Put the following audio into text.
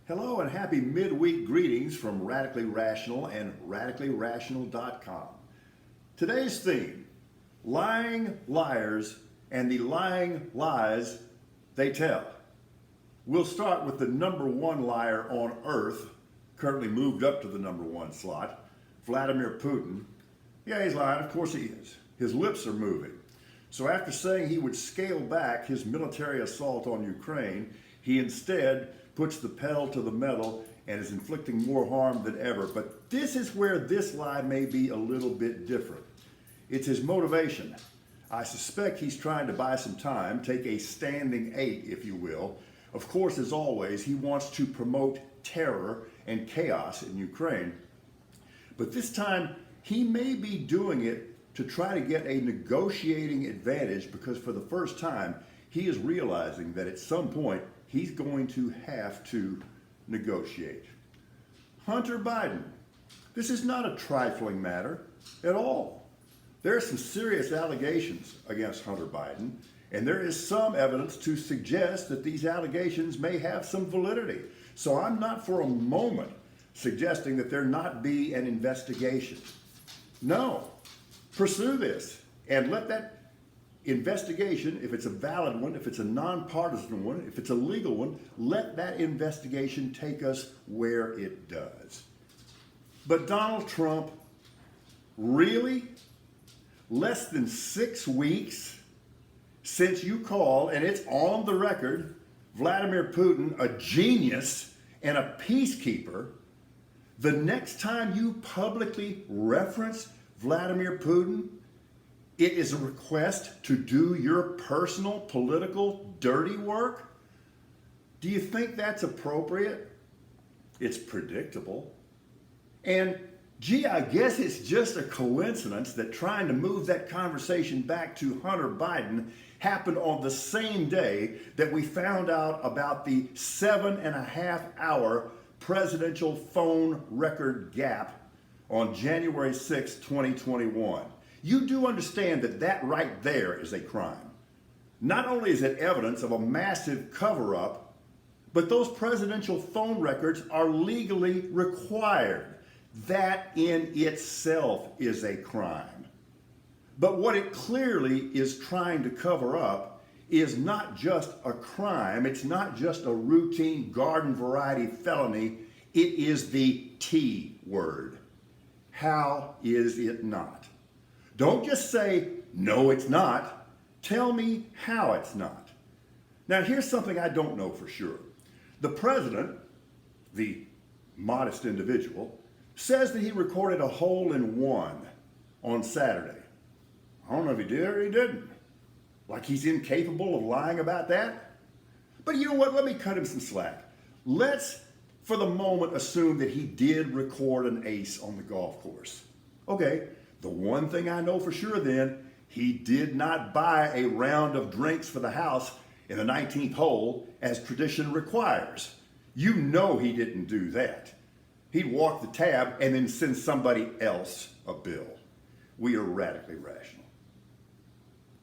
Hello and happy midweek greetings from Radically Rational and radicallyrational.com. Today's theme, lying liars and the lying lies they tell. We'll start with the number one liar on earth, currently moved up to the number one slot, Vladimir Putin. Yeah, he's lying, of course he is. His lips are moving. So after saying he would scale back his military assault on Ukraine, he instead puts the pedal to the metal and is inflicting more harm than ever. But this is where this lie may be a little bit different. It's his motivation. I suspect he's trying to buy some time, take a standing 8, if you will. Of course, as always, he wants to promote terror and chaos in Ukraine. But this time, he may be doing it to try to get a negotiating advantage because for the first time, he is realizing that at some point, he's going to have to negotiate. Hunter Biden. This is not a trifling matter at all. There are some serious allegations against Hunter Biden, and there is some evidence to suggest that these allegations may have some validity. So I'm not for a moment suggesting that there not be an investigation. No, pursue this and let that investigation, if it's a valid one, if it's a nonpartisan one, if it's a legal one, let that investigation take us where it does. But Donald Trump, really? Less than 6 weeks since you call, and it's on the record, Vladimir Putin a genius and a peacekeeper, the next time you publicly reference Vladimir Putin, it is a request to do your personal political dirty work? Do you think that's appropriate? It's predictable. And gee, I guess it's just a coincidence that trying to move that conversation back to Hunter Biden happened on the same day that we found out about the 7.5-hour presidential phone record gap on January 6, 2021. You do understand that that right there is a crime. Not only is it evidence of a massive cover-up, but those presidential phone records are legally required. That in itself is a crime. But what it clearly is trying to cover up is not just a crime, it's not just a routine garden variety felony, it is the T word. How is it not? Don't just say, no, it's not. Tell me how it's not. Now, here's something I don't know for sure. The president, the modest individual, says that he recorded a hole-in-one on Saturday. I don't know if he did or he didn't. Like he's incapable of lying about that? But you know what? Let me cut him some slack. Let's, for the moment, assume that he did record an ace on the golf course. Okay. The one thing I know for sure then, he did not buy a round of drinks for the house in the 19th hole as tradition requires. You know he didn't do that. He'd walk the tab and then send somebody else a bill. We are radically rational.